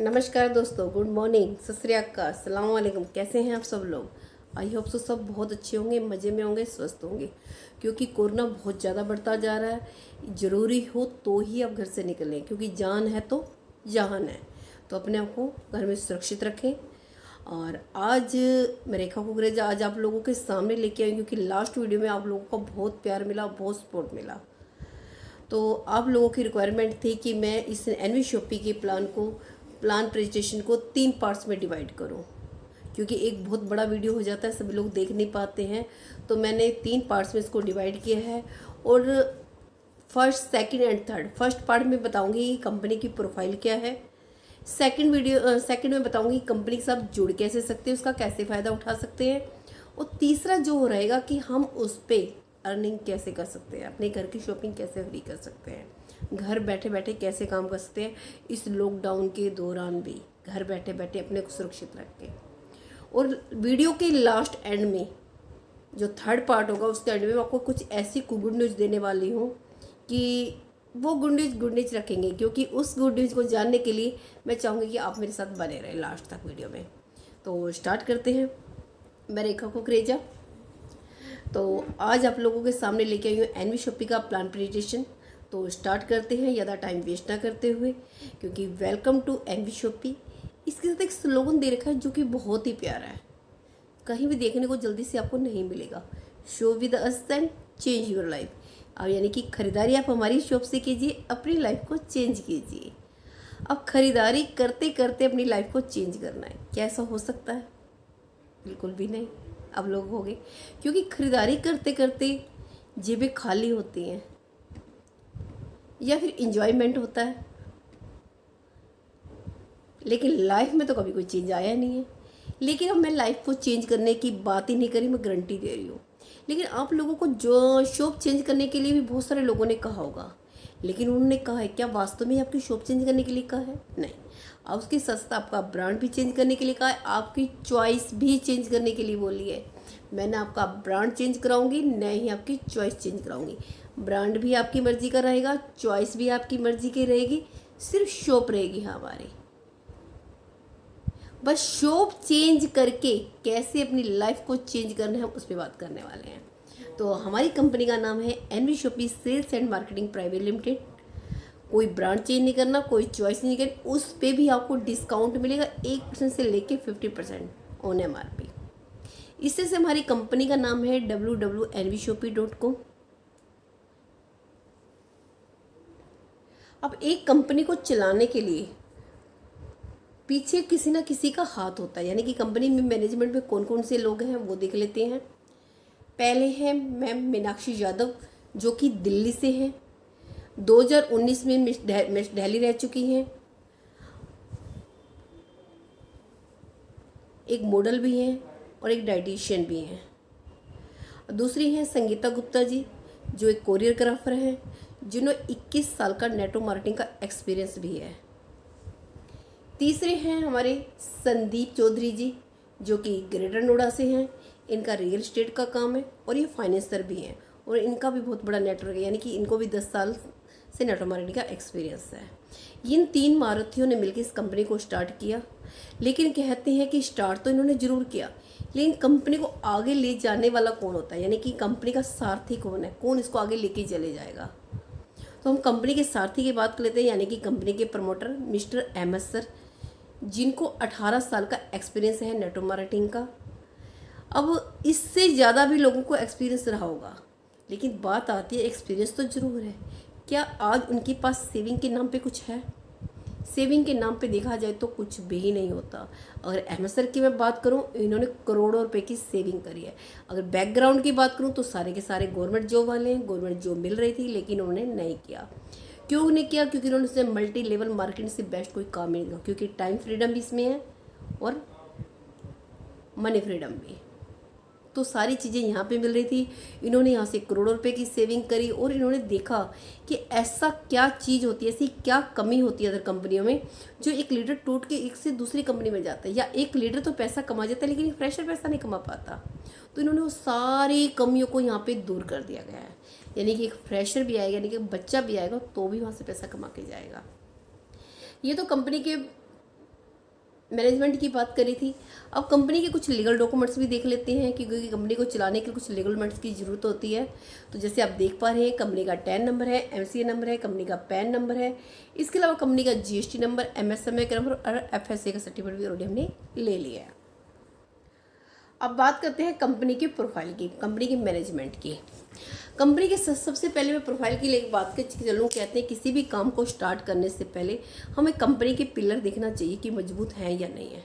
नमस्कार दोस्तों, good morning, सत श्री अकाल, अस्सलाम वालेकुम। कैसे हैं आप सब लोग? आई होप सो सब बहुत अच्छे होंगे, मज़े में होंगे, स्वस्थ होंगे। क्योंकि कोरोना बहुत ज़्यादा बढ़ता जा रहा है। ज़रूरी हो तो ही आप घर से निकलें, क्योंकि जान है तो जहान है। तो अपने आप को घर में सुरक्षित रखें। और आज मैं रेखा कुकरेजा आज आप लोगों के सामने लेके आई, क्योंकि लास्ट वीडियो में आप लोगों का बहुत प्यार मिला, बहुत सपोर्ट मिला। तो आप लोगों की रिक्वायरमेंट थी कि मैं इस एनवी शॉपी के प्लान प्रेजेंटेशन को 3 पार्ट्स में डिवाइड करूं, क्योंकि एक बहुत बड़ा वीडियो हो जाता है, सभी लोग देख नहीं पाते हैं। तो मैंने 3 पार्ट्स में इसको डिवाइड किया है। और first, second and third, first part में बताऊंगी कंपनी की प्रोफाइल क्या है। सेकंड में बताऊंगी कंपनी के साथ जुड़ कैसे सकते हैं, उसका कैसे फ़ायदा उठा सकते हैं। और तीसरा जो रहेगा कि हम उस पर अर्निंग कैसे कर सकते हैं, अपने घर की शॉपिंग कैसे फ्री कर सकते हैं, घर बैठे बैठे कैसे काम कर सकते हैं, इस लॉकडाउन के दौरान भी घर बैठे बैठे अपने को सुरक्षित रख के। और वीडियो के लास्ट एंड में जो थर्ड पार्ट होगा, उसके एंड में मैं आपको कुछ ऐसी गुड न्यूज़ देने वाली हूँ कि वो गुड न्यूज़ रखेंगे। क्योंकि उस गुड न्यूज़ को जानने के लिए मैं चाहूँगी कि आप मेरे साथ बने रहें लास्ट तक वीडियो में। तो स्टार्ट करते हैं। मैं रेखा कुकरेजा। तो आज आप लोगों के सामने लेके आई हूँ एनवी शॉपी का प्लान प्रेजेंटेशन। तो स्टार्ट करते हैं, ज़्यादा टाइम वेस्ट ना करते हुए, क्योंकि वेलकम टू एनवी शॉपी इसके साथ एक स्लोगन दे रखा है जो कि बहुत ही प्यारा है, कहीं भी देखने को जल्दी से आपको नहीं मिलेगा। Show with us and change your life. अब यानी कि खरीदारी आप हमारी शॉप से कीजिए, अपनी लाइफ को चेंज कीजिए। अब खरीदारी करते करते अपनी लाइफ को चेंज करना है, क्या ऐसा हो सकता है? बिल्कुल भी नहीं। अब लोग हो गए, क्योंकि खरीदारी करते करते जेबें खाली होती हैं या फिर इंजॉयमेंट होता है, लेकिन लाइफ में तो कभी कोई चेंज आया नहीं है। लेकिन अब मैं लाइफ को चेंज करने की बात ही नहीं करी, मैं गारंटी दे रही हूँ। लेकिन आप लोगों को जो शॉप चेंज करने के लिए भी बहुत सारे लोगों ने कहा होगा, लेकिन उन्होंने कहा है क्या वास्तव में आपकी शॉप चेंज करने के लिए कहा है? नहीं। अब उसकी सस्ता आपका ब्रांड भी चेंज करने के लिए कहा है, आपकी चॉइस भी चेंज करने के लिए बोली है। मैंने आपका ब्रांड चेंज कराऊंगी, न ही आपकी चॉइस चेंज कराऊंगी। ब्रांड भी आपकी मर्जी का रहेगा, चॉइस भी आपकी मर्जी की रहेगी, सिर्फ शॉप रहेगी हमारी। बस शॉप चेंज करके कैसे अपनी लाइफ को चेंज करना है, उस पर बात करने वाले हैं। तो हमारी कंपनी का नाम है NV shoppy sales and marketing private limited. कोई ब्रांड चेंज नहीं करना, कोई चॉइस नहीं करनी, उस पर भी आपको डिस्काउंट मिलेगा 1% से लेके 50% ऑन MRP। इससे से हमारी कंपनी का नाम है www.nvshopee.com। अब एक कंपनी को चलाने के लिए पीछे किसी ना किसी का हाथ होता है, यानी कि कंपनी में मैनेजमेंट में कौन कौन से लोग हैं वो देख लेते हैं। पहले हैं मैम मीनाक्षी यादव, जो कि दिल्ली से हैं। 2019 में मिस दिल्ली रह चुकी हैं। एक मॉडल भी हैं और एक डाइटिशियन भी हैं। दूसरी हैं संगीता गुप्ता जी, जो एक कोरियोग्राफर हैं, जिन्होंने 21 साल का नेटवर्क मार्केटिंग का एक्सपीरियंस भी है। तीसरे हैं हमारे संदीप चौधरी जी, जो कि ग्रेटर नोएडा से हैं। इनका रियल एस्टेट का काम है और ये फाइनेंसर भी हैं, और इनका भी बहुत बड़ा नेटवर्क है, यानी कि इनको भी 10 साल से नेटवर्क मार्केटिंग का एक्सपीरियंस है। इन 3 मारुतियों ने मिलकर इस कंपनी को स्टार्ट किया। लेकिन कहते हैं कि स्टार्ट तो इन्होंने ज़रूर किया, लेकिन कंपनी को आगे ले जाने वाला कौन होता है, यानी कि कंपनी का सारथी कौन है, कौन इसको आगे लेके चले जाएगा। तो हम कंपनी के सारथी की बात कर लेते हैं, यानी कि कंपनी के प्रमोटर मिस्टर अहमद सर, जिनको 18 साल का एक्सपीरियंस है नेटवर्क मार्केटिंग का। अब इससे ज़्यादा भी लोगों को एक्सपीरियंस रहा होगा, लेकिन बात आती है एक्सपीरियंस तो ज़रूर है, क्या आज उनके पास सेविंग के नाम पे कुछ है? सेविंग के नाम पे देखा जाए तो कुछ भी नहीं होता। अगर अहमद सर की मैं बात करूं, इन्होंने करोड़ों रुपए की सेविंग करी है। अगर बैकग्राउंड की बात करूं तो सारे के सारे गवर्नमेंट जॉब वाले हैं, गवर्नमेंट जॉब मिल रही थी, लेकिन उन्होंने नहीं किया। क्यों नहीं किया? क्योंकि उन्होंने उससे मल्टी लेवल मार्केटिंग से बेस्ट कोई काम नहीं किया, क्योंकि टाइम फ्रीडम भी इसमें है और मनी फ्रीडम भी। तो सारी चीज़ें यहाँ पे मिल रही थी। इन्होंने यहाँ से करोड़ों रुपए की सेविंग करी, और इन्होंने देखा कि ऐसा क्या चीज़ होती है, ऐसी क्या कमी होती है अदर कंपनियों में, जो एक लीडर टूट के एक से दूसरी कंपनी में जाता है, या एक लीडर तो पैसा कमा जाता है लेकिन एक फ्रेशर पैसा नहीं कमा पाता। तो इन्होंने वो सारी कमियों को यहाँ पे दूर कर दिया गया है, यानी कि एक फ्रेशर भी आएगा, यानी कि बच्चा भी आएगा तो भी वहाँ से पैसा कमा के जाएगा। ये तो कंपनी के मैनेजमेंट की बात करी थी। अब कंपनी के कुछ लीगल डॉक्यूमेंट्स भी देख लेते हैं क्योंकि कंपनी को चलाने के लिए कुछ लीगल डॉक्यूमेंट्स की ज़रूरत होती है। तो जैसे आप देख पा रहे हैं, कंपनी का टैन नंबर है, एमसीए नंबर है, कंपनी का पैन नंबर है, इसके अलावा कंपनी का जीएसटी नंबर, एमएसएमई का नंबर और एफएसए का सर्टिफिकेट भी ऑलरेडी हमने ले लिया है। अब बात करते हैं कंपनी की प्रोफाइल की, कंपनी की मैनेजमेंट की। कंपनी के सबसे पहले मैं प्रोफाइल की एक बात कर चलूँ, कहते हैं किसी भी काम को स्टार्ट करने से पहले हमें कंपनी के पिलर देखना चाहिए कि मजबूत हैं या नहीं है।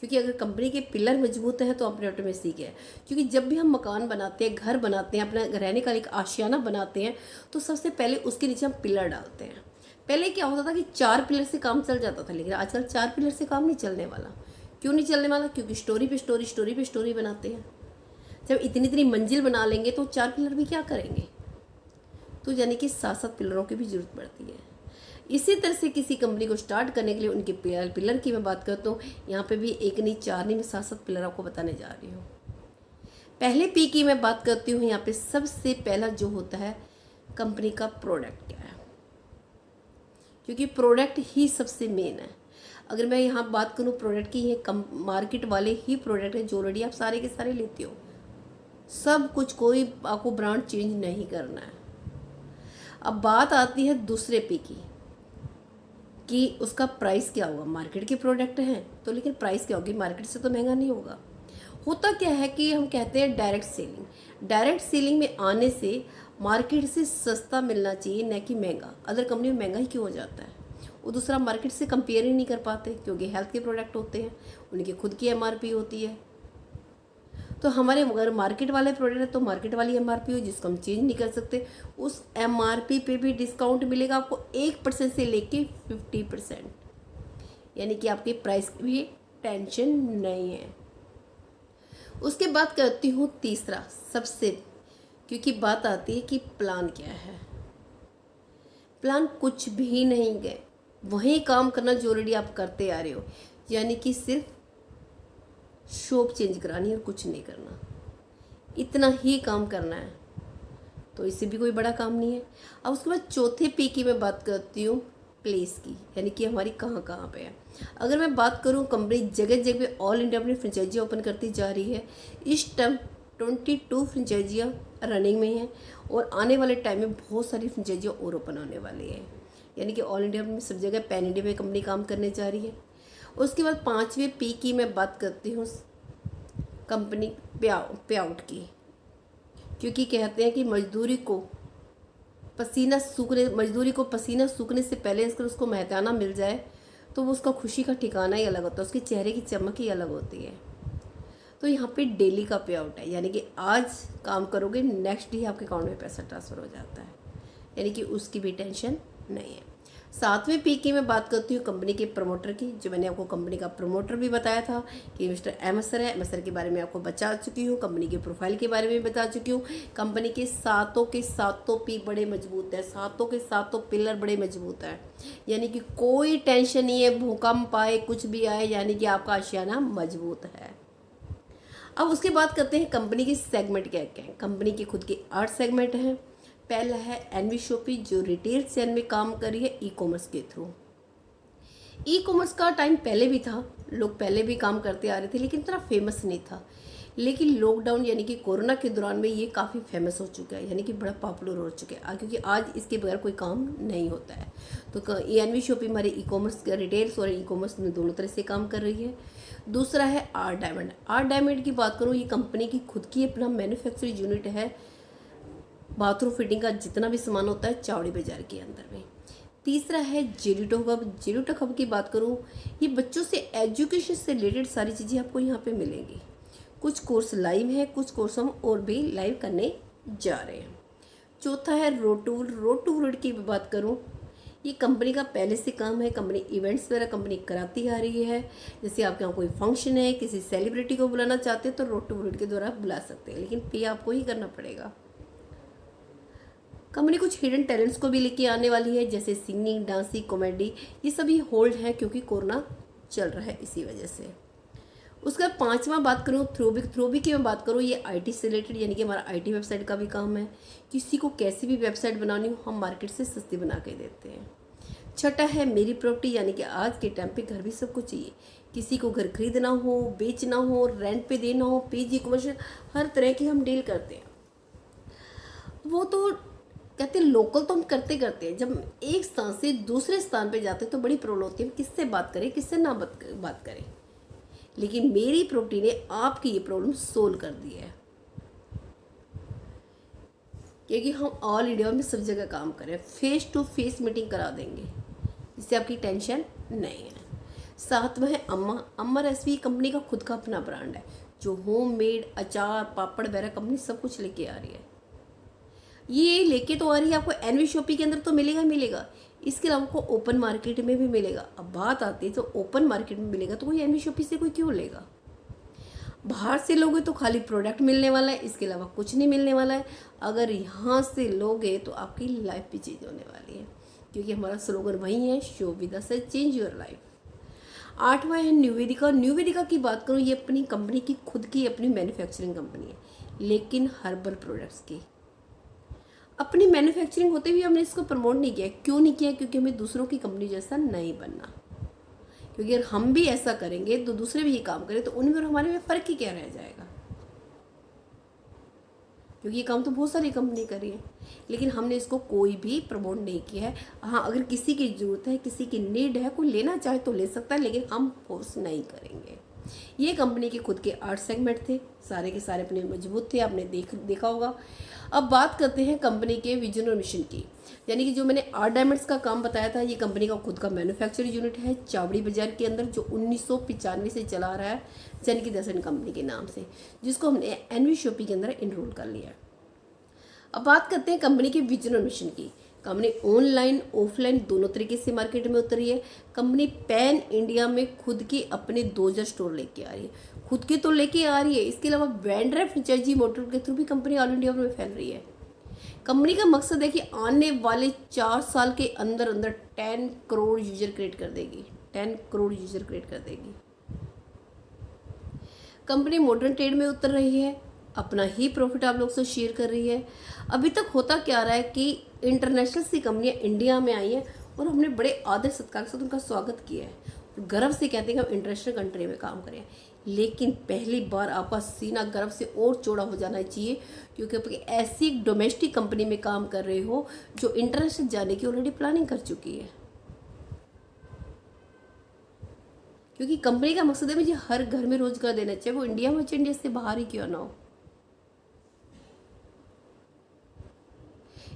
क्योंकि अगर कंपनी के पिलर मजबूत हैं तो अपने ऑटोमेटिक है। क्योंकि जब भी हम मकान बनाते हैं, घर बनाते हैं, अपना रहने का एक आशियाना बनाते हैं, तो सबसे पहले उसके नीचे हम पिलर डालते हैं। पहले क्या होता था कि 4 पिलर से काम चल जाता था, लेकिन आजकल 4 पिलर से काम नहीं चलने वाला। क्यों नहीं चलने वाला? क्योंकि स्टोरी पे स्टोरी, स्टोरी पे स्टोरी बनाते हैं। जब इतनी इतनी मंजिल बना लेंगे तो 4 पिलर भी क्या करेंगे? तो यानी कि 7-7 पिलरों की भी जरूरत पड़ती है। इसी तरह से किसी कंपनी को स्टार्ट करने के लिए उनके पिलर की मैं बात करता हूँ। यहाँ पे भी 1 नहीं 4 नहीं, मैं 7-7 पिलर आपको बताने जा रही हूँ। पहले पी की मैं बात करती हूँ। यहाँ पे सबसे पहला जो होता है, कंपनी का प्रोडक्ट क्या है, क्योंकि प्रोडक्ट ही सबसे मेन है। अगर मैं यहाँ बात करूँ प्रोडक्ट की, ये मार्केट वाले ही प्रोडक्ट है जो ऑलरेडी आप सारे के सारे लेते हो, सब कुछ, कोई आपको ब्रांड चेंज नहीं करना है। अब बात आती है दूसरे पी की कि उसका प्राइस क्या होगा। मार्केट के प्रोडक्ट हैं तो लेकिन प्राइस क्या होगी? मार्केट से तो महंगा नहीं होगा। होता क्या है कि हम कहते हैं डायरेक्ट सेलिंग। डायरेक्ट सेलिंग में आने से मार्केट से सस्ता मिलना चाहिए, न कि महंगा। अदर कंपनी में महंगा ही क्यों हो जाता है? वो दूसरा मार्केट से कंपेयर ही नहीं कर पाते, क्योंकि हेल्थ के प्रोडक्ट होते हैं, उनकी खुद की एमआरपी होती है। तो हमारे अगर मार्केट वाले प्रोडक्ट है तो मार्केट वाली एमआरपी हो, जिसको हम चेंज नहीं कर सकते। उस एमआरपी पे भी डिस्काउंट मिलेगा आपको 1% से लेके 50%, यानी कि आपके प्राइस की भी टेंशन नहीं है। उसके बाद करती हूँ तीसरा सबसे, क्योंकि बात आती है कि प्लान क्या है। प्लान कुछ भी नहीं है, वही काम करना जो ऑलरेडी आप करते आ रहे हो, यानी कि सिर्फ शॉप चेंज करानी है और कुछ नहीं करना, इतना ही काम करना है। तो इससे भी कोई बड़ा काम नहीं है। अब उसके बाद चौथे पी की मैं बात करती हूँ, प्लेस की, यानी कि हमारी कहाँ कहाँ पे है। अगर मैं बात करूँ, कंपनी जगह जगह पे ऑल इंडिया अपनी फ्रेंचाइजियाँ ओपन करती जा रही है। इस टाइम 22 फ्रेंचाइजियाँ रनिंग में हैं और आने वाले टाइम में बहुत सारी फ्रेंचाइजियाँ और ओपन होने वाली है, यानी कि ऑल इंडिया में सब जगह पैन इंडिया में कंपनी काम करने जा रही है। उसके बाद 5वें पी की मैं बात करती हूँ, कंपनी पे आउट की, क्योंकि कहते हैं कि मजदूरी को पसीना सूखने से पहले अगर उसको मेहनताना मिल जाए तो वो उसका खुशी का ठिकाना ही अलग होता है, उसके चेहरे की चमक ही अलग होती है। तो यहाँ पे डेली का पे आउट है, यानी कि आज काम करोगे, नेक्स्ट डे आपके अकाउंट में पैसा ट्रांसफ़र हो जाता है, यानी कि उसकी भी टेंशन नहीं है। 7वें पी की मैं बात करती हूँ कंपनी के प्रमोटर की, जो मैंने आपको कंपनी का प्रमोटर भी बताया था कि मिस्टर एमएसआर है। एमएसआर के बारे में आपको बता चुकी हूँ, कंपनी की प्रोफाइल के बारे में बता चुकी हूँ। कंपनी के सातों पी बड़े मजबूत है, सातों के सातों पिलर बड़े मजबूत है, यानी कि कोई टेंशन नहीं है, भूकंप आए कुछ भी आए, यानी कि आपका आशियाना मजबूत है। अब उसके बाद करते हैं कंपनी की सेगमेंट क्या क्या है। कंपनी के खुद के 8 सेगमेंट हैं। पहला है एनवी शॉपी, जो रिटेल सेल में काम कर रही है ई कॉमर्स के थ्रू। ई कॉमर्स का टाइम पहले भी था, लोग पहले भी काम करते आ रहे थे, लेकिन इतना फेमस नहीं था। लेकिन लॉकडाउन यानी कि कोरोना के दौरान में ये काफ़ी फेमस हो चुका है, यानी कि बड़ा पॉपुलर हो चुका है, क्योंकि आज इसके बगैर कोई काम नहीं होता है। तो एनवी शॉपी हमारे ई कॉमर्स, रिटेल्स और ई कॉमर्स में दोनों तरह से काम कर रही है। दूसरा है आर डायमंड। आर डायमंड की बात करूँ, ये कंपनी की खुद की अपना मैन्युफैक्चरिंग यूनिट है। बाथरूम फिटिंग का जितना भी सामान होता है चावड़ी बाजार के अंदर में। तीसरा है जेरिटो हब। जेरिटो हब की बात करूँ, ये बच्चों से एजुकेशन से रिलेटेड सारी चीज़ें आपको यहाँ पे मिलेंगी। कुछ कोर्स लाइव है, कुछ कोर्स हम और भी लाइव करने जा रहे हैं। चौथा है रोटूल। रोटूल की बात करूँ, ये कंपनी का पहले से काम है, कंपनी इवेंट्स वगैरह कंपनी कराती आ रही है। जैसे आपके यहाँ कोई फंक्शन है, किसी सेलिब्रिटी को बुलाना चाहते हैं तो रोटूल के द्वारा बुला सकते हैं, लेकिन पे आपको ही करना पड़ेगा। कंपनी कुछ हिडन टैलेंट्स को भी लेके आने वाली है, जैसे सिंगिंग, डांसिंग, कॉमेडी, ये सभी होल्ड है क्योंकि कोरोना चल रहा है इसी वजह से। उसका 5वां बात करूँ थ्रोबिक की मैं बात करूँ, ये आईटी से रिलेटेड, यानी कि हमारा आईटी वेबसाइट का भी काम है। किसी को कैसी भी वेबसाइट बनानी हो हम मार्केट से सस्ती बना के देते हैं। छठा है मेरी प्रॉपर्टी, यानी कि आज के टाइम पे घर भी सबको चाहिए। किसी को घर खरीदना हो, बेचना हो, रेंट पे देना हो, पीजी कमर्शियल, हर तरह की हम डील करते हैं। वो तो कहते हैं लोकल तो हम करते करते हैं, जब एक स्थान से दूसरे स्थान पे जाते हैं तो बड़ी प्रॉब्लम होती है, हम किससे बात करें, किससे ना बात करें। लेकिन मेरी प्रॉपर्टी ने आपकी ये प्रॉब्लम सोल्व कर दी है, क्योंकि हम ऑल इंडिया में सब जगह काम करें, फेस टू फेस मीटिंग करा देंगे, इससे आपकी टेंशन नहीं है। सातवां है अम्मा रेसिपी कंपनी का खुद का अपना ब्रांड है, जो होम मेड अचार पापड़ वगैरह कंपनी सब कुछ लेके आ रही है। ये लेके तो आ रही है, आपको एनवी शॉपी के अंदर तो मिलेगा, इसके अलावा आपको ओपन मार्केट में भी मिलेगा। अब बात आती है तो ओपन मार्केट में मिलेगा तो कोई एनवी शॉपी से कोई क्यों लेगा। बाहर से लोगे तो खाली प्रोडक्ट मिलने वाला है, इसके अलावा कुछ नहीं मिलने वाला है। अगर यहाँ से लोगे तो आपकी लाइफ भी चेंज होने वाली है, क्योंकि हमारा स्लोगन वही है, show with us change your life. आठवां है न्यूवेदिका की बात करूँ, ये अपनी कंपनी की खुद की अपनी मैन्युफैक्चरिंग कंपनी है, लेकिन हर्बल प्रोडक्ट्स की। अपनी मैन्युफैक्चरिंग होते हुए हमने इसको प्रमोट नहीं किया। क्यों नहीं किया? क्योंकि हमें दूसरों की कंपनी जैसा नहीं बनना, क्योंकि अगर हम भी ऐसा करेंगे तो दूसरे भी ये काम करें तो उनमें और हमारे में फ़र्क ही क्या रह जाएगा, क्योंकि ये काम तो बहुत सारी कंपनी कर रही है, लेकिन हमने इसको कोई भी प्रमोट नहीं किया है। हाँ, अगर किसी की ज़रूरत है, किसी की नीड है, कोई लेना चाहे तो ले सकता है, लेकिन हम फोर्स नहीं करेंगे। ये कंपनी के खुद के 8 सेगमेंट थे, सारे के सारे अपने मजबूत थे, आपने देखा होगा। अब बात करते हैं कंपनी के विजन और मिशन की, यानी कि जो मैंने आर्ट डायमंड्स का काम बताया था, ये कंपनी का खुद का मैन्युफैक्चरिंग यूनिट है चावड़ी बाजार के अंदर, जो 1995 से चला रहा है जन की दर्शन कंपनी के नाम से, जिसको हमने एनवी शॉपी के अंदर इनरोल कर लिया। अब बात करते हैं कंपनी के विजन और मिशन की। कंपनी ऑनलाइन ऑफलाइन दोनों तरीके से मार्केट में उतरी है। कंपनी पैन इंडिया में खुद के अपने 2000 स्टोर लेके आ रही है, खुद के तो लेके आ रही है, इसके अलावा वेंडर फ्रेंचाइजी मॉडल के थ्रू भी कंपनी ऑल इंडिया में फैल रही है। कंपनी का मकसद है कि आने वाले 4 साल के अंदर अंदर 10 करोड़ यूजर क्रिएट कर देगी, 10 करोड़ यूजर क्रिएट कर देगी। कंपनी मॉडर्न ट्रेड में उतर रही है, अपना ही प्रॉफिट आप लोग से शेयर कर रही है। अभी तक होता क्या रहा है कि इंटरनेशनल सी कंपनियां इंडिया में आई हैं और हमने बड़े आदर सत्कार से उनका स्वागत किया है, गर्व से कहते हैं कि हम इंटरनेशनल कंट्री में काम करें। लेकिन पहली बार आपका सीना गर्व से और चौड़ा हो जाना चाहिए, क्योंकि आप ऐसी डोमेस्टिक कंपनी में काम कर रहे हो जो इंटरनेशनल जाने की ऑलरेडी प्लानिंग कर चुकी है। क्योंकि कंपनी का मकसद है मुझे हर घर में रोजगार देना चाहिए, वो इंडिया में, इंडिया से बाहर ही क्यों ना हो।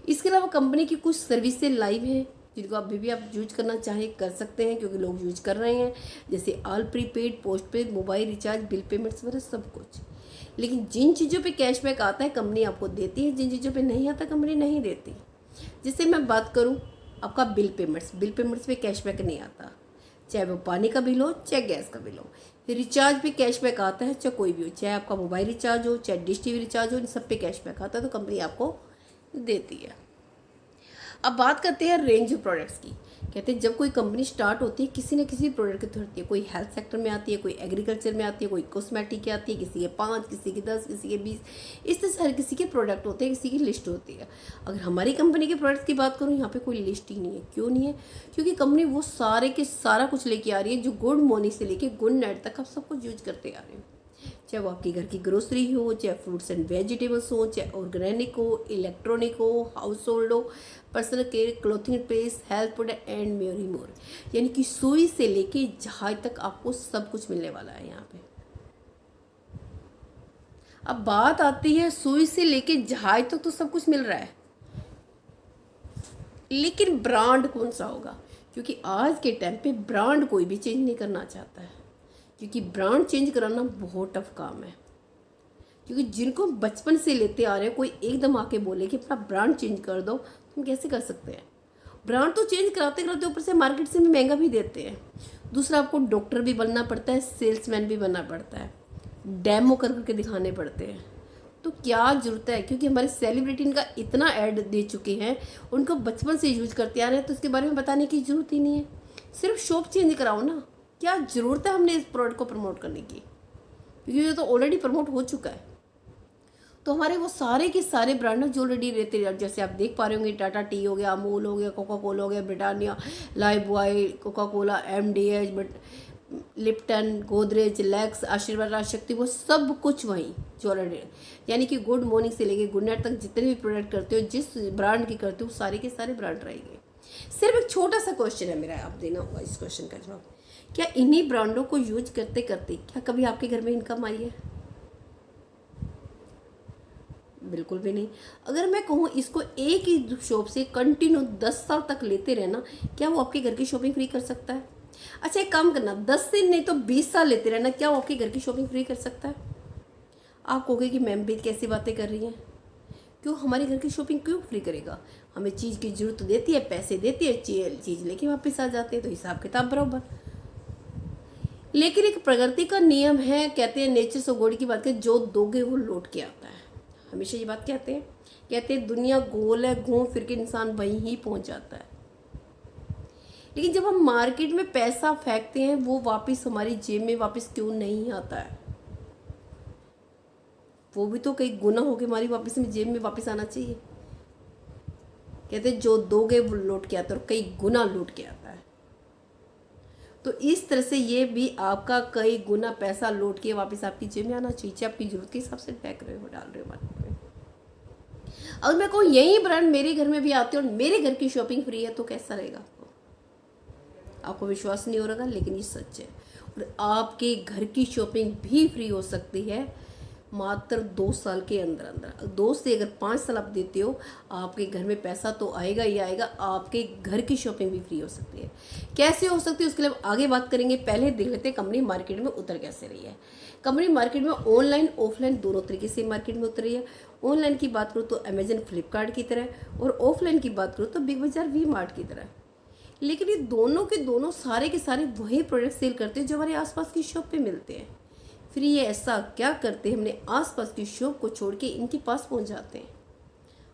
इसके अलावा कंपनी की कुछ सर्विसेज लाइव हैं, जिनको अभी भी आप यूज करना चाहें कर सकते हैं, क्योंकि लोग यूज कर रहे हैं, जैसे all prepaid, post paid, mobile recharge, bill payments वगैरह सब कुछ। लेकिन जिन चीज़ों पे कैशबैक आता है कंपनी आपको देती है, जिन चीज़ों पे नहीं आता कंपनी नहीं देती। जैसे मैं बात करूँ आपका बिल पेमेंट्स पे कैशबैक नहीं आता, चाहे वो पानी का बिल हो, चाहे गैस का बिल हो। रिचार्ज पे कैशबैक आता है, चाहे कोई भी हो, चाहे आपका मोबाइल रिचार्ज हो, चाहे डिश टीवी रिचार्ज हो, इन सब पे कैशबैक आता है, तो कंपनी आपको देती है। अब बात करते हैं रेंज ऑफ प्रोडक्ट्स की। कहते हैं जब कोई कंपनी स्टार्ट होती है किसी न किसी प्रोडक्ट की होती है, कोई हेल्थ सेक्टर में आती है, कोई एग्रीकल्चर में आती है, कोई कॉस्मेटिक की आती है, किसी के 5, किसी के 10, किसी के 20, इस तरह से हर किसी के प्रोडक्ट होते हैं, किसी की लिस्ट होती है। अगर हमारी कंपनी के प्रोडक्ट्स की बात करूँ, यहाँ पे कोई लिस्ट ही नहीं है। क्यों नहीं है? क्योंकि कंपनी वो सारे के सारा कुछ लेके आ रही है, जो गुड मॉर्निंग से लेके गुड नाइट तक आप सब कुछ यूज करते आ रहे हैं, चाहे वो आपकी घर की ग्रोसरी हो, चाहे फ्रूट्स एंड वेजिटेबल्स हो, चाहे ऑर्गेनिक हो, इलेक्ट्रॉनिक हो, हाउस होल्ड हो, personal care, clothing paste, health product and मेरी मोर, यानी कि सुई से लेके जहाज तक आपको सब कुछ मिलने वाला है यहाँ पे। अब बात आती है सुई से लेके जहाज तक तो सब कुछ मिल रहा है, लेकिन ब्रांड कौन सा होगा? क्योंकि आज के टाइम पे ब्रांड कोई भी चेंज नहीं करना चाहता है, क्योंकि ब्रांड चेंज कराना बहुत टफ काम है। क्योंकि जिनको बचपन से लेते आ रहे हैं, कोई एकदम आके बोले कि अपना ब्रांड चेंज कर दो, तुम कैसे कर सकते हैं? ब्रांड तो चेंज कराते कराते ऊपर से मार्केट से भी महंगा भी देते हैं। दूसरा, आपको डॉक्टर भी बनना पड़ता है, सेल्समैन भी बनना पड़ता है, डेमो कर करके दिखाने पड़ते हैं। तो क्या जरूरत है? क्योंकि हमारे सेलिब्रिटी इनका इतना ऐड दे चुके हैं, उनको बचपन से यूज करते आ रहे हैं, तो इसके बारे में बताने की जरूरत ही नहीं है। सिर्फ शॉप चेंज कराओ ना, क्या ज़रूरत है हमने इस प्रोडक्ट को प्रमोट करने की? क्योंकि ये तो ऑलरेडी प्रमोट हो चुका है। तो हमारे वो सारे के सारे ब्रांड जो ऑलरेडी रहते हैं, जैसे आप देख पा रहे होंगे, टाटा टी हो गया, अमूल हो गया, कोका कोला हो गया, Britannia, life boy, Coca Cola, MDH, but Lipton, Godrej, lakhs, आशीर्वाद, राजशक्ति, वो सब कुछ वहीं जो ऑलरेडी, यानी कि गुड मॉर्निंग से लेके गुड नाइट तक जितने भी प्रोडक्ट करते हो, जिस ब्रांड की करते हो, सारे के सारे ब्रांड रहेंगे। सिर्फ एक छोटा सा क्वेश्चन है मेरा, आप देना होगा इस क्वेश्चन का जवाब। क्या इन्हीं ब्रांडों को यूज करते करते क्या कभी आपके घर में इनकम आई है? बिल्कुल भी नहीं। अगर मैं कहूँ इसको एक ही शॉप से कंटिन्यू 10 साल तक लेते रहना, क्या वो आपके घर की शॉपिंग फ्री कर सकता है? अच्छा, एक काम करना, 10 दिन नहीं तो 20 साल लेते रहना, क्या वो आपके घर की शॉपिंग फ्री कर सकता है? आप कहोगे कि मैम भी कैसी बातें कर रही हैं, क्यों हमारे घर की शॉपिंग क्यों फ्री करेगा? हमें चीज़ की जरूरत देती है, पैसे देती है, चीज़ लेके वापस आ जाते हैं, तो हिसाब किताब बराबर। लेकिन एक प्रकृति का नियम है, कहते हैं नेचर से गॉड की बात करें, जो दोगे वो लौट के आता है। हमेशा ये बात कहते हैं दुनिया गोल है, घूम फिर के इंसान वहीं ही पहुंच जाता है। लेकिन जब हम मार्केट में पैसा फेंकते हैं, वो वापस हमारी जेब में वापस क्यों नहीं आता है? वो भी तो कई गुना होके हमारी वापस में जेब में वापस आना चाहिए। कहते हैं जो दोगे वो लौट के आता है, और कई गुना लौट के आता है। तो इस तरह से ये भी आपका कई गुना पैसा लौट के वापस आपकी जेब में आना चाहिए, चाहे आपकी जरूरत के हिसाब से फेंक रहे हो, डाल रहे हो मार्केट में। अगर मैं कहूँ यही ब्रांड मेरे घर में भी आते हैं और मेरे घर की शॉपिंग फ्री है, तो कैसा रहेगा? आपको विश्वास नहीं हो रहा, लेकिन ये सच है। और आपके घर की शॉपिंग भी फ्री हो सकती है मात्र 2 साल के अंदर अंदर। 2 से अगर 5 साल आप देते हो, आपके घर में पैसा तो आएगा ही आएगा, आपके घर की शॉपिंग भी फ्री हो सकती है। कैसे हो सकती है उसके लिए आगे बात करेंगे। पहले देख लेते हैं कंपनी मार्केट में उतर कैसे रही है। कंपनी मार्केट में ऑनलाइन ऑफलाइन दोनों तरीके से मार्केट में उतरी है। ऑनलाइन की बात करूँ तो अमेजन फ्लिपकार्ट की तरह, और ऑफलाइन की बात करूँ तो बिग बाजार वी मार्ट की तरह। लेकिन ये दोनों के दोनों सारे के सारे वही प्रोडक्ट सेल करते हैं जो हमारे आसपास की शॉप पे मिलते हैं। फिर ये ऐसा क्या करते हैं, हमने आसपास की शॉप को छोड़ के इनके पास पहुंच जाते हैं?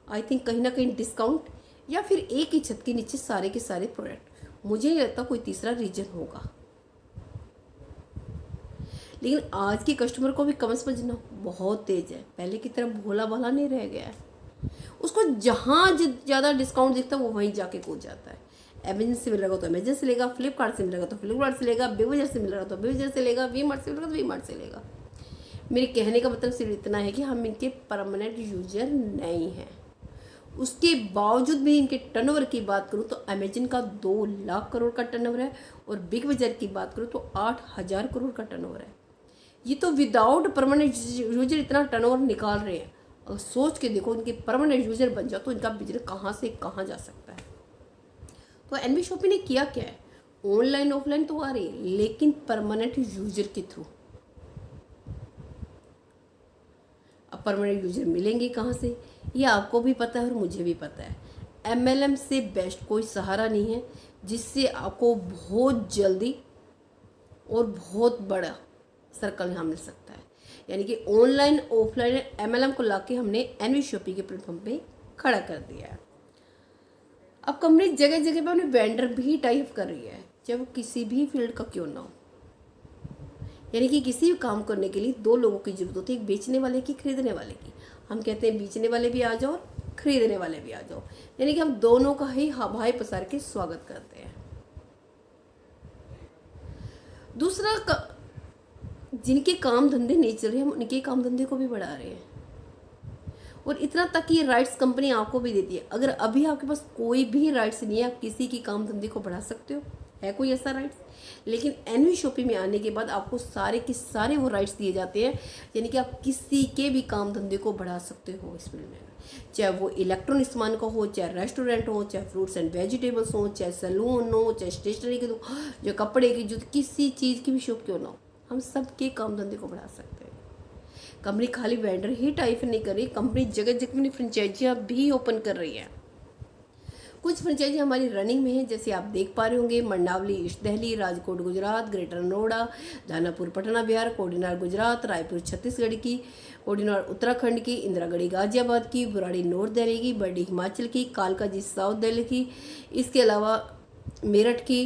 आई थिंक कहीं ना कहीं डिस्काउंट, या फिर एक ही छत के नीचे सारे के सारे प्रोडक्ट। मुझे नहीं लगता कोई तीसरा रीजन होगा। लेकिन आज के कस्टमर को भी कम समझना बहुत तेज है, पहले की तरह भोला भाला नहीं रह गया है। उसको जहाँ ज़्यादा डिस्काउंट दिखता है वो वहीं जाके कूद जाता है। अमेजन से मिलेगा तो अमेजन से लेगा, फ्लिपकार्ट से मिलेगा तो फ्लिपकार्ट से लेगा, बिग बाजार से मिलेगा तो बिग बाजार से लेगा, वी मार्ट से मिलेगा तो वी मार्ट से लेगा। मेरे कहने का मतलब सिर्फ इतना है कि हम इनके परमानेंट यूजर नहीं हैं। उसके बावजूद भी इनके टर्नओवर की बात करूँ तो अमेजन का 2 लाख करोड़ का टर्नओवर है, और बिग बाजार की बात करूँ तो 8,000 करोड़ का टर्नओवर है। ये तो विदाउट परमानेंट यूजर इतना टर्नओवर निकाल रहे हैं। अगर सोच के देखो, इनके परमानेंट यूजर बन जाओ तो इनका बिजनेस कहाँ से कहाँ जा सकता है। तो एनवी शॉपी ने किया क्या है, ऑनलाइन ऑफलाइन तो आ रही है, लेकिन परमानेंट यूजर के थ्रू। अब परमानेंट यूजर मिलेंगे कहाँ से, ये आपको भी पता है और मुझे भी पता है। MLM से बेस्ट कोई सहारा नहीं है जिससे आपको बहुत जल्दी और बहुत बड़ा सर्कल यहाँ मिल सकता है। यानी कि ऑनलाइन ऑफलाइन MLM को लाके हमने एनवी शॉपी के प्लेटफॉर्म पे खड़ा कर दिया है। अब कंपनी जगह जगह पे अपने वेंडर भी टाइप कर रही है, चाहे वो किसी भी फील्ड का क्यों ना हो। यानी कि किसी भी काम करने के लिए 2 लोगों की जरूरत होती है, एक बेचने वाले की, खरीदने वाले की। हम कहते हैं बेचने वाले भी आ जाओ और खरीदने वाले भी आ जाओ, यानी कि हम दोनों का ही भाई पसार के स्वागत करते हैं। दूसरा, जिनके काम धंधे नहीं चल रहे, हम उनके काम धंधे को भी बढ़ा रहे हैं। और इतना तक ये राइट्स कंपनी आपको भी देती है। अगर अभी आपके पास कोई भी राइट्स नहीं है, आप किसी की काम धंधे को बढ़ा सकते हो, है कोई ऐसा राइट्स? लेकिन एनवी शॉपी में आने के बाद आपको सारे के सारे वो राइट्स दिए जाते हैं, यानी कि आप किसी के भी काम धंधे को बढ़ा सकते हो इस फील्ड में। चाहे वो इलेक्ट्रॉनिक सामान का हो, चाहे रेस्टोरेंट हो, चाहे फ्रूट्स एंड वेजिटेबल्स हो, चाहे सैलून हो, चाहे स्टेशनरी की दुकान, जो कपड़े की, जो किसी चीज़ की भी शॉप क्यों ना हो, हम सबके काम धंधे को बढ़ा सकते हैं। कंपनी खाली वेंडर ही टाइप नहीं कर रही, कंपनी जगह जगह अपनी फ्रेंचाइजियाँ भी ओपन कर रही है। कुछ फ्रेंचाइजी हमारी रनिंग में है, जैसे आप देख पा रहे होंगे, मंडावली ईस्ट दिल्ली, राजकोट गुजरात, ग्रेटर नोएडा, दानापुर पटना बिहार, कोडिनार गुजरात, रायपुर छत्तीसगढ़ की, कोडिनार उत्तराखंड की, इंदिरागढ़ी गाजियाबाद की, बुराड़ी नॉर्थ दिल्ली की, बर्डी हिमाचल की, कालकाजी साउथ दिल्ली की, इसके अलावा मेरठ की,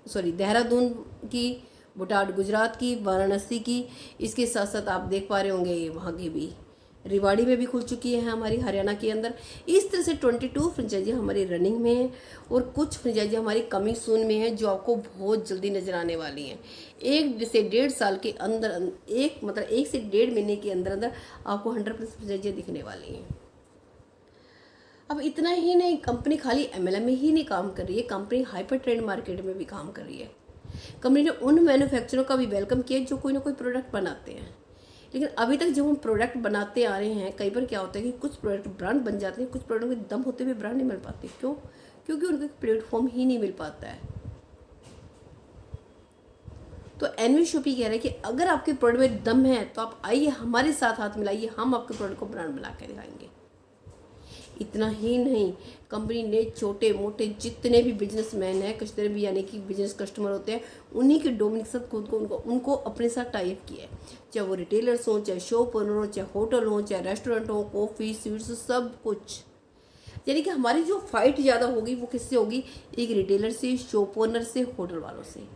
देहरादून की, बोटाड गुजरात की, वाराणसी की, इसके साथ साथ आप देख पा रहे होंगे वहाँ की भी रेवाड़ी में भी खुल चुकी है हमारी हरियाणा के अंदर। इस तरह से 22 फ्रेंचाइजी हमारी रनिंग में है और कुछ फ्रेंचाइजी हमारी कमिंग सून में है जो आपको बहुत जल्दी नजर आने वाली हैं। 1 से 1.5 साल के अंदर मतलब 1 से 1.5 महीने के अंदर अंदर आपको 100% फ्रेंचाइजियाँ दिखने वाली हैं। अब इतना ही नहीं, कंपनी खाली एमएलएम में ही नहीं काम कर रही है, कंपनी हाइपर ट्रेंड मार्केट में भी काम कर रही है। कंपनी ने उन मैन्युफैक्चररों का भी वेलकम किया जो कोई ना कोई प्रोडक्ट बनाते हैं। लेकिन अभी तक जब हम प्रोडक्ट बनाते आ रहे हैं, कई बार क्या होता है कि कुछ प्रोडक्ट ब्रांड बन जाते हैं, कुछ प्रोडक्ट में दम होते हुए ब्रांड नहीं मिल पाते। क्यों? क्योंकि उनको प्लेटफॉर्म ही नहीं मिल पाता है। तो एनवी शॉपी कह रहे हैं कि अगर आपके प्रोडक्ट में दम है तो आप आइए हमारे साथ हाथ मिलाइए, हम आपके प्रोडक्ट को ब्रांड बना के दिखाएंगे। इतना ही नहीं, कंपनी ने छोटे मोटे जितने भी बिजनेसमैन हैं, कस्टमर भी यानी कि बिजनेस कस्टमर होते हैं, उन्हीं के डोमिनिक साथ खुद को उनको अपने साथ टाइप किया है। चाहे वो रिटेलर्स हों, चाहे शॉप ओनर हो, चाहे होटल हो, चाहे रेस्टोरेंट हो, कॉफ़ी स्वीट्स, सब कुछ। यानी कि हमारी जो फाइट ज़्यादा होगी वो किससे होगी? एक रिटेलर से, शॉप ओनर से, होटल वालों से।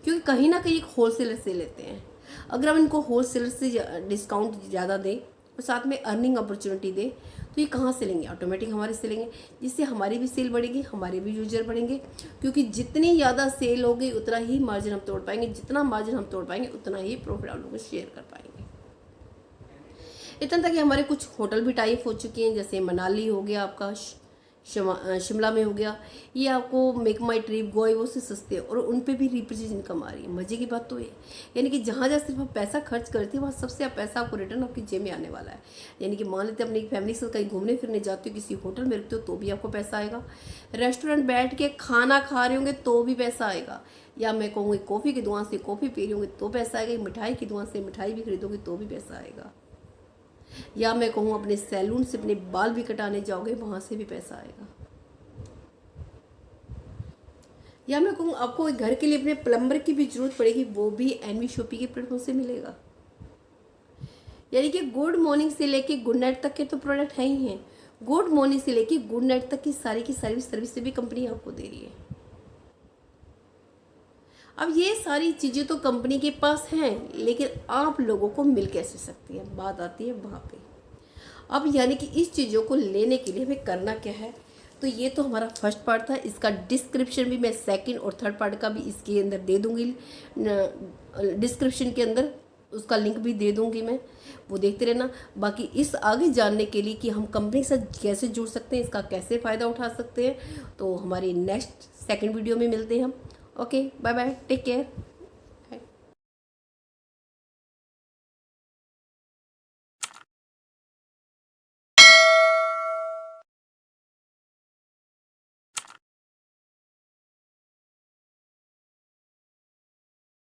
क्योंकि कहीं ना कहीं एक होलसेलर से लेते हैं। अगर हम इनको होलसेलर से डिस्काउंट ज़्यादा दें और साथ में अर्निंग अपॉर्चुनिटी दें तो ये कहाँ से लेंगे? ऑटोमेटिक हमारे से लेंगे, जिससे हमारी भी सेल बढ़ेगी, हमारे भी यूजर बढ़ेंगे। क्योंकि जितनी ज़्यादा सेल होगी उतना ही मार्जिन हम तोड़ पाएंगे, जितना मार्जिन हम तोड़ पाएंगे उतना ही प्रॉफिट आप लोगों को शेयर कर पाएंगे। इतना तक कि हमारे कुछ होटल भी टाइप हो चुके हैं, जैसे मनाली हो गया आपका, शिमला में हो गया, ये आपको मेक माई ट्रिप, गोवा से सस्ते और उन पे भी रिप्रेजेंट इनकम आ रही है। मजे की बात तो ये, यानी कि जहाँ जहाँ सिर्फ आप पैसा खर्च करते हैं वहाँ सबसे पैसा आपको रिटर्न आपकी जेब में आने वाला है। यानी कि मान लेते अपनी फैमिली के साथ कहीं घूमने फिरने जाते हो, किसी होटल में रुकते हो तो भी आपको पैसा आएगा, रेस्टोरेंट बैठ के खाना खा रहे होंगे तो भी पैसा आएगा, या मैं कहूँगी कॉफ़ी की दुकान से कॉफ़ी पी रही होंगे तो पैसा आएगा, मिठाई की दुकान से मिठाई भी खरीदोगे तो भी पैसा आएगा, या मैं कहूँ अपने सैलून से अपने बाल भी कटाने जाओगे वहाँ से भी पैसा आएगा, या मैं कहूँ आपको एक घर के लिए अपने प्लम्बर की भी जरूरत पड़ेगी, वो भी एनवी शॉपी के प्लेटफॉर्म से मिलेगा। यानी कि गुड मॉर्निंग से लेके गुड नाइट तक के तो प्रोडक्ट है ही हैं। गुड मॉर्निंग से लेके गुड नाइट तक की सारी सर्विस से भी कंपनी आपको दे रही है। अब ये सारी चीज़ें तो कंपनी के पास हैं, लेकिन आप लोगों को मिल कैसे सकती है, बात आती है वहाँ पे। अब यानी कि इस चीज़ों को लेने के लिए हमें करना क्या है? तो ये तो हमारा फर्स्ट पार्ट था, इसका डिस्क्रिप्शन भी मैं सेकंड और थर्ड पार्ट का भी इसके अंदर दे दूंगी, डिस्क्रिप्शन के अंदर उसका लिंक भी दे दूंगी मैं, वो देखते रहना। बाकी इस आगे जानने के लिए कि हम कंपनी के साथ कैसे जुड़ सकते हैं, इसका कैसे फ़ायदा उठा सकते हैं, तो हमारी नेक्स्ट सेकंड वीडियो में मिलते हैं हम। Okay, bye bye, take care.